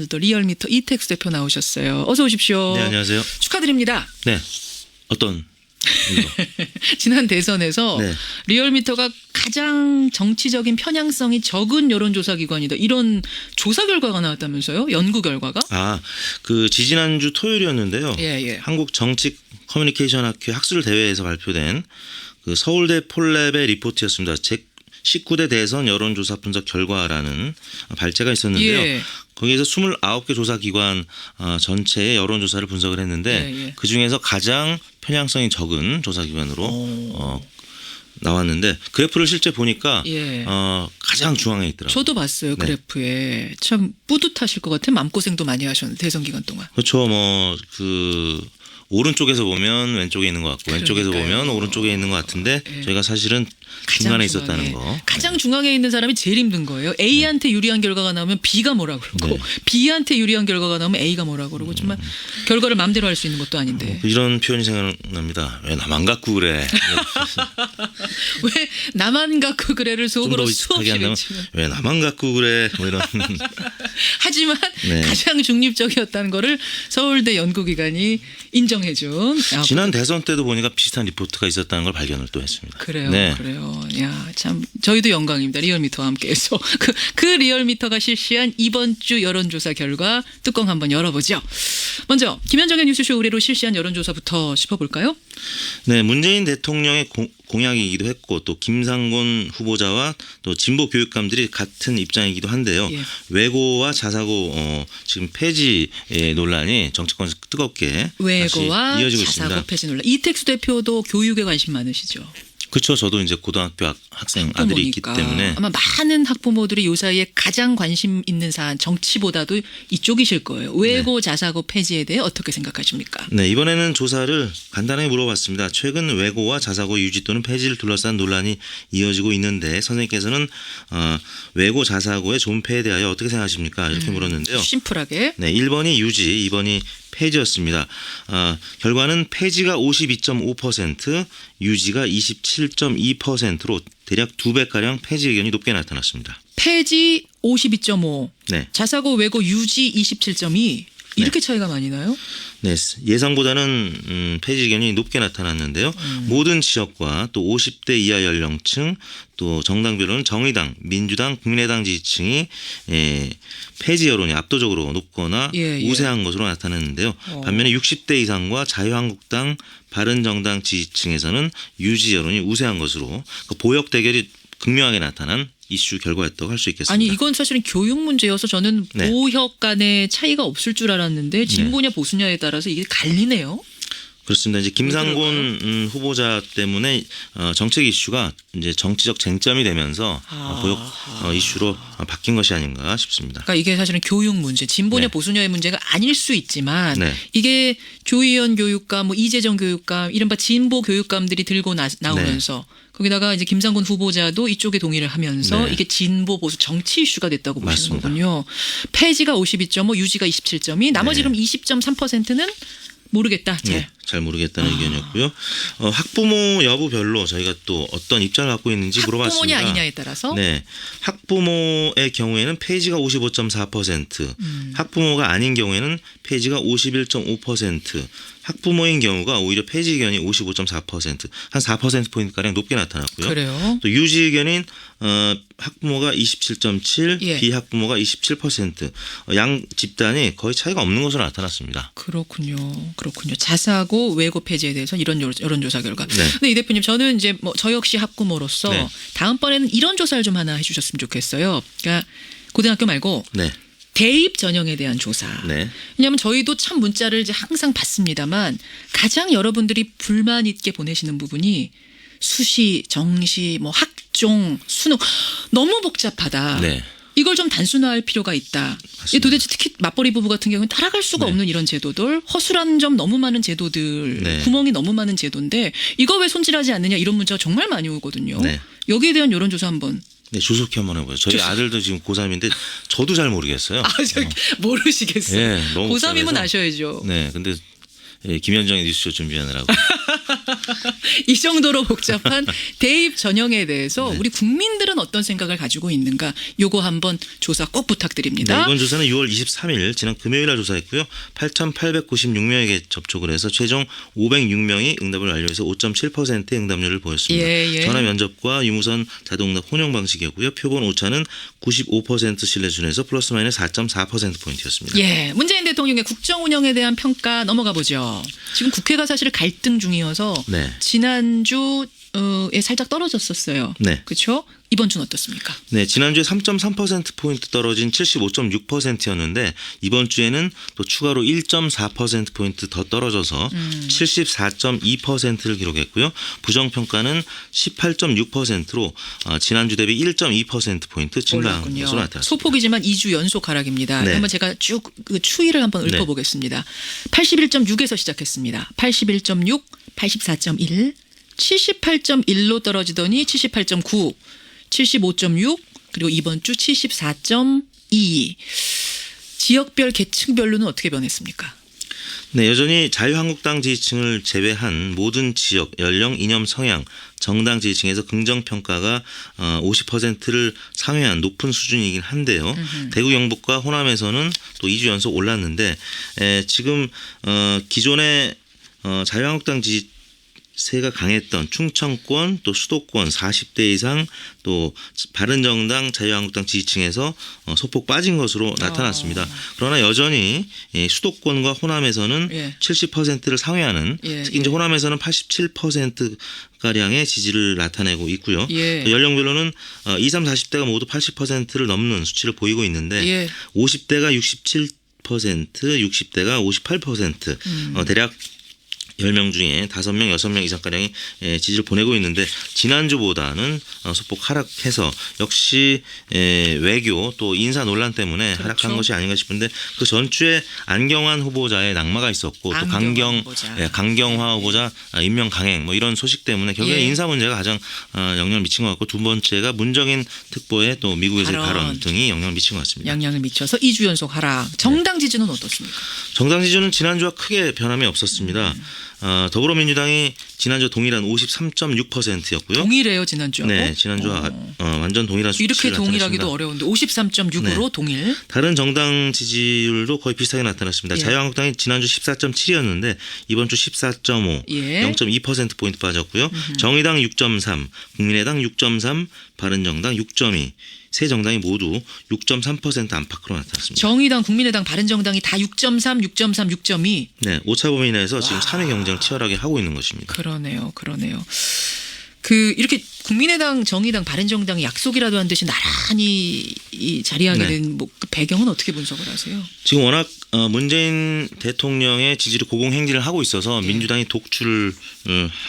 더 리얼미터 이택수 대표 나오셨어요. 어서 오십시오. 네, 안녕하세요. 축하드립니다. 네, 어떤 이거? 지난 대선에서 네. 리얼미터가 가장 정치적인 편향성이 적은 여론조사기관이다. 이런 조사 결과가 나왔다면서요? 연구 결과가? 그 지지난주 토요일이었는데요. 예. 한국 정치 커뮤니케이션 학회 학술 대회에서 발표된 그 서울대 폴랩의 리포트였습니다. 제 19대 대선 여론조사 분석 결과라는 발제가 있었는데요. 예. 거기에서 29개 조사기관 전체의 여론조사를 분석을 했는데 예. 그중에서 가장 편향성이 적은 조사기관으로 나왔는데 그래프를 실제 보니까 예. 가장 중앙에 있더라고요. 저도 봤어요. 네. 그래프에. 참 뿌듯하실 것 같아요. 마음고생도 많이 하셨는데 대선 기간 동안. 그렇죠. 오른쪽에서 보면 왼쪽에 있는 것 같고 왼쪽에서 그러니까요. 보면 오른쪽에 있는 것 같은데 예. 저희가 사실은 중간에 있었다는 거. 가장 중앙에 있는 사람이 제일 힘든 거예요. A한테 유리한 결과가 나오면 B가 뭐라 그러고 네. B한테 유리한 결과가 나오면 A가 뭐라 그러고 정말 결과를 마음대로 할 수 있는 것도 아닌데. 이런 표현이 생각납니다. 왜 나만 갖고 그래. 왜 나만 갖고 그래를 속으로 좀더 수없이 익숙하게 한다면 외치면. 왜 나만 갖고 그래. 뭐 이런. 하지만 네. 가장 중립적이었다는 거를 서울대 연구기관이 인정해준. 지난 대선 때도 보니까 비슷한 리포트가 있었다는 걸 발견을 또 했습니다. 그래요. 네. 그래요. 야, 참 저희도 영광입니다. 리얼미터와 함께해서 그 리얼미터가 실시한 이번 주 여론조사 결과 뚜껑 한번 열어보죠. 먼저 김현정의 뉴스쇼 의뢰로 실시한 여론조사부터 짚어볼까요? 네, 문재인 대통령의 공약이기도 했고 또 김상곤 후보자와 또 진보 교육감들이 같은 입장이기도 한데요. 예. 외고와 자사고 지금 폐지 논란이 정치권에서 뜨겁게 외고와 다시 이어지고 자사고 있습니다. 폐지 논란. 이택수 대표도 교육에 관심 많으시죠? 그렇죠. 저도 이제 고등학교 학생 아들이 있기 학부모니까. 때문에 아마 많은 학부모들이 요 사이에 가장 관심 있는 사안 정치보다도 이쪽이실 거예요. 외고 자사고 폐지에 대해 어떻게 생각하십니까? 네, 이번에는 조사를 간단하게 물어봤습니다. 최근 외고와 자사고 유지 또는 폐지를 둘러싼 논란이 이어지고 있는데 선생님께서는 외고 자사고의 존폐에 대하여 어떻게 생각하십니까? 이렇게 물었는데요. 심플하게. 네, 1번이 유지, 2번이 폐지였습니다. 결과는 폐지가 52.5%, 유지가 27.2%로 대략 2배가량 폐지 의견이 높게 나타났습니다. 폐지 52.5, 네. 자사고 외고 유지 27.2 이렇게 차이가 많이 나요? 네, 예상보다는 폐지 의견이 높게 나타났는데요. 모든 지역과 또 50대 이하 연령층 또 정당별로는 정의당, 민주당, 국민의당 지지층이 폐지 여론이 압도적으로 높거나 예. 우세한 것으로 나타났는데요. 반면에 60대 이상과 자유한국당, 바른정당 지지층에서는 유지 여론이 우세한 것으로 보역 대결이 극명하게 나타난 이슈 결과였다고 할 수 있겠습니다. 아니 이건 사실은 교육 문제여서 저는 네. 보역 간에 차이가 없을 줄 알았는데 진보냐 보수냐에 따라서 이게 갈리네요. 그렇습니다. 이제 김상곤 후보자 때문에 정책 이슈가 이제 정치적 쟁점이 되면서 보역 이슈로 바뀐 것이 아닌가 싶습니다. 그러니까 이게 사실은 교육 문제, 진보냐 네. 보수냐의 문제가 아닐 수 있지만 네. 이게 조희연 교육감, 뭐 이재정 교육감, 이른바 진보 교육감들이 들고 나오면서 거기다가 이제 김상곤 후보자도 이쪽에 동의를 하면서 네. 이게 진보 보수 정치 이슈가 됐다고 보시는 맞습니다. 거군요. 폐지가 52.5, 유지가 27.2, 나머지 네. 그럼 20.3%는 모르겠다. 네, 잘 모르겠다는 의견이었고요. 학부모 여부별로 저희가 또 어떤 입장을 갖고 있는지 물어봤습니다. 학부모냐 아니냐에 따라서. 네, 학부모의 경우에는 폐지가 55.4%, 학부모가 아닌 경우에는 폐지가 51.5%, 학부모인 경우가 오히려 폐지 의견이 55.4%, 한 4%포인트가량 높게 나타났고요. 그래요. 또 유지 의견인 학부모가 27.7, 예. 비학부모가 27%, 양 집단이 거의 차이가 없는 것으로 나타났습니다. 그렇군요. 자사고 외고 폐지에 대해서 이런 여론조사 결과. 네. 근데 이 대표님 저는 이제 뭐 저 역시 학부모로서 네. 다음번에는 이런 조사를 좀 하나 해주셨으면 좋겠어요. 그러니까 고등학교 말고 네, 대입 전형에 대한 조사. 네. 왜냐하면 저희도 참 문자를 이제 항상 받습니다만 가장 여러분들이 불만 있게 보내시는 부분이 수시, 정시, 뭐 학종, 수능 너무 복잡하다. 네. 이걸 좀 단순화할 필요가 있다. 이 도대체 특히 맞벌이 부부 같은 경우는 따라갈 수가 네. 없는 이런 제도들, 허술한 점 너무 많은 제도들, 네. 구멍이 너무 많은 제도인데 이거 왜 손질하지 않느냐 이런 문자가 정말 많이 오거든요. 네. 여기에 대한 여론조사 한번. 네, 조속히 한번 해보죠. 저희 아들도 지금 고3인데 저도 잘 모르겠어요. 모르시겠어요. 예, 너무 고3이면 복잡해서. 아셔야죠. 네, 근데 김현정의 뉴스쇼 준비하느라고 이 정도로 복잡한 대입 전형에 대해서 네. 우리 국민들은 어떤 생각을 가지고 있는가 요거 한번 조사 꼭 네, 부탁드립니다. 이번 조사는 6월 23일 지난 금요일 날 조사했고요. 8,896명에게 접촉을 해서 최종 506명이 응답을 완료해서 5.7%의 응답률을 보였습니다. 예. 전화 면접과 유무선 자동응답 혼용 방식이었고요. 표본 오차는 95% 신뢰 수준에서 플러스 마이너스 4.4%포인트였습니다. 예, 문재인 대통령의 국정 운영에 대한 평가 넘어가 보죠. 지금 국회가 사실 갈등 중이어서 네. 지난주에 살짝 떨어졌었어요. 네. 그렇죠? 이번 주는 어떻습니까? 네, 지난주에 3.3%포인트 떨어진 75.6%였는데 이번 주에는 또 추가로 1.4%포인트 더 떨어져서 74.2%를 기록했고요. 부정평가는 18.6%로 지난주 대비 1.2%포인트 증가한 것으로 나타났습니다. 소폭이지만 2주 연속 하락입니다. 네. 한번 제가 쭉 그 추이를 한번 네. 읊어보겠습니다. 81.6에서 시작했습니다. 81.6, 84.1, 78.1로 떨어지더니 78.9, 75.6 그리고 이번 주 74.2. 지역별 계층별로는 어떻게 변했습니까? 네, 여전히 자유한국당 지지층을 제외한 모든 지역, 연령, 이념, 성향, 정당 지지층에서 긍정평가가 50%를 상회한 높은 수준이긴 한데요. 대구, 경북과 호남에서는 또 2주 연속 올랐는데 지금 기존의 자유한국당 지지세가 강했던 충청권 또 수도권 40대 이상 또 바른정당 자유한국당 지지층에서 소폭 빠진 것으로 나타났습니다. 그러나 여전히 수도권과 호남에서는 예. 70%를 상회하는 예, 특히 이제 호남에서는 87%가량의 지지를 나타내고 있고요. 예. 또 연령별로는 20, 30, 40대가 모두 80%를 넘는 수치를 보이고 있는데 예. 50대가 67%, 60대가 58%, 대략 10명 중에 5명, 6명 이상가량이 지지를 보내고 있는데 지난주보다는 소폭 하락해서 역시 외교 또 인사 논란 때문에 그렇죠. 하락한 것이 아닌가 싶은데 그 전주에 안경환 후보자의 낙마가 있었고 또 강경화 후보자 임명 강행 뭐 이런 소식 때문에 결국에 예. 인사 문제가 가장 영향을 미친 것 같고 두 번째가 문정인 특보의 또 미국에서의 발언 등이 영향을 미친 것 같습니다. 영향을 미쳐서 2주 연속 하락. 정당 지지는 어떻습니까? 정당 지지는 지난주와 크게 변함이 없었습니다. 더불어민주당이 지난주 동일한 53.6%였고요. 동일해요 지난주하고? 네, 지난주와 완전 동일한 수치를 이렇게 동일하기도 나타냈습니다. 어려운데 53.6으로 네. 동일. 다른 정당 지지율도 거의 비슷하게 나타났습니다. 예. 자유한국당이 지난주 14.7이었는데 이번 주 14.5, 예. 0.2%포인트 빠졌고요. 정의당 6.3, 국민의당 6.3, 바른정당 6.2, 세 정당이 모두 6.3% 안팎으로 나타났습니다. 정의당, 국민의당, 바른정당이 다 6.3, 6.3, 6.2. 네, 오차 범위 내에서 지금 3위 경쟁 치열하게 하고 있는 것입니다. 그러네요. 이렇게 국민의당, 정의당, 바른정당이 약속이라도 한 듯이 나란히 자리하게 네. 된 그 배경은 어떻게 분석을 하세요? 지금 워낙 문재인 대통령의 지지를 고공행진을 하고 있어서 민주당이 독주를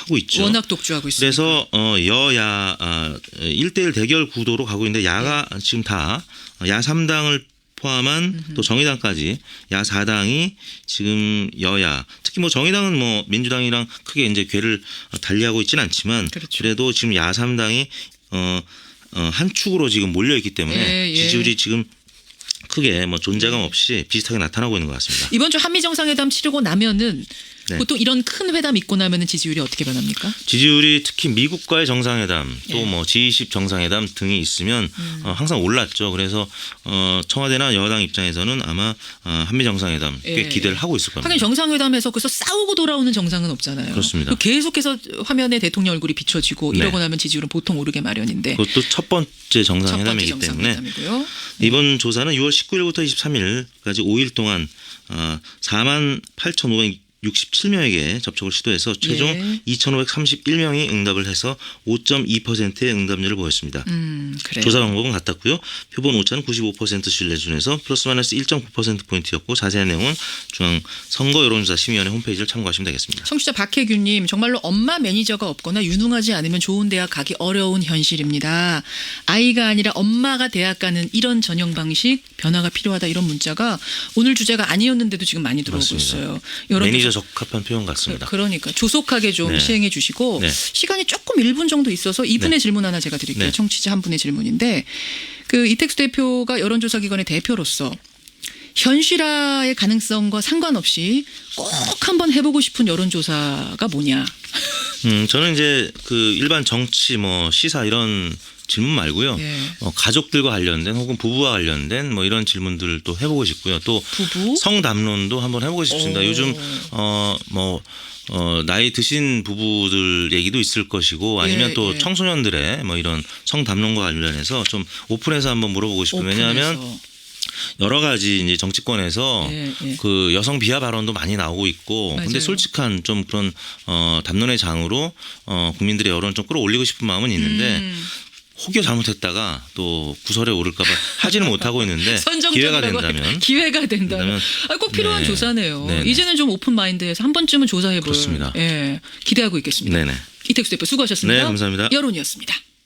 하고 있죠. 워낙 독주하고 있습니다. 그래서 여야 1대1 대결 구도로 가고 있는데 야가 지금 다 야 3당을 포함한 또 정의당까지 야 4당이 지금 여야 특히 뭐 정의당은 뭐 민주당이랑 크게 이제 궤를 달리하고 있지는 않지만 그렇죠. 그래도 지금 야 3당이 한 축으로 지금 몰려 있기 때문에 예. 지지율이 지금 크게 뭐 존재감 없이 비슷하게 나타나고 있는 것 같습니다. 이번 주 한미 정상회담 치르고 나면은 네. 보통 이런 큰 회담 있고 나면은 지지율이 어떻게 변합니까? 지지율이 특히 미국과의 정상회담 또 예. 뭐 G20 정상회담 등이 있으면 항상 올랐죠. 그래서 청와대나 여당 입장에서는 아마 한미 정상회담 꽤 예. 기대를 하고 있을 겁니다. 하긴 정상회담에서 그래서 싸우고 돌아오는 정상은 없잖아요. 그렇습니다. 그리고 계속해서 화면에 대통령 얼굴이 비춰지고 네. 이러고 나면 지지율은 보통 오르게 마련인데 그것도 첫 번째 첫 번째 정상회담이기 때문에 정상회담이고요. 이번 조사는 6월 19일부터 23일까지 5일 동안 48,567명에게 접촉을 시도해서 최종 예. 2,531명이 응답을 해서 5.2%의 응답률을 보였습니다. 그래요. 조사 방법은 같았고요. 표본 오차는 95% 신뢰 수준에서 플러스 마이너스 1.9%포인트였고 자세한 내용은 중앙선거여론조사심의위원회 홈페이지를 참고하시면 되겠습니다. 청취자 박혜규님 정말로 엄마 매니저가 없거나 유능하지 않으면 좋은 대학 가기 어려운 현실입니다. 아이가 아니라 엄마가 대학 가는 이런 전형 방식 변화가 필요하다 이런 문자가 오늘 주제가 아니었는데도 지금 많이 들어오고 맞습니다. 있어요. 매니저 적합한 표현 같습니다. 그러니까 조속하게 좀 네. 시행해 주시고 네. 시간이 조금 1분 정도 있어서 이분의 네. 질문 하나 제가 드릴게요. 네. 청취자 한 분의 질문인데 그 이택수 대표가 여론조사 기관의 대표로서 현실화의 가능성과 상관없이 꼭 한번 해보고 싶은 여론조사가 뭐냐? 저는 이제 그 일반 정치 뭐 시사 이런 질문 말고요. 예. 가족들과 관련된 혹은 부부와 관련된 뭐 이런 질문들도 해보고 싶고요. 또 부부? 성담론도 한번 해보고 싶습니다. 오. 요즘 나이 드신 부부들 얘기도 있을 것이고 아니면 예, 또 예. 청소년들의 뭐 이런 성담론과 관련해서 좀 오픈해서 한번 물어보고 싶어요. 왜냐하면 오픈해서. 여러 가지 이제 정치권에서 예, 예. 그 여성 비하 발언도 많이 나오고 있고, 근데 맞아요. 솔직한 좀 그런 담론의 장으로 국민들의 여론을 좀 끌어올리고 싶은 마음은 있는데 혹여 잘못했다가 또 구설에 오를까봐 하지는 못하고 있는데 기회가 된다면 꼭 필요한 네. 조사네요. 네네. 이제는 좀 오픈 마인드에서 한 번쯤은 조사해볼 그렇습니다. 예, 기대하고 있겠습니다. 네네. 이택수 대표 수고하셨습니다. 네, 감사합니다. 여론이었습니다.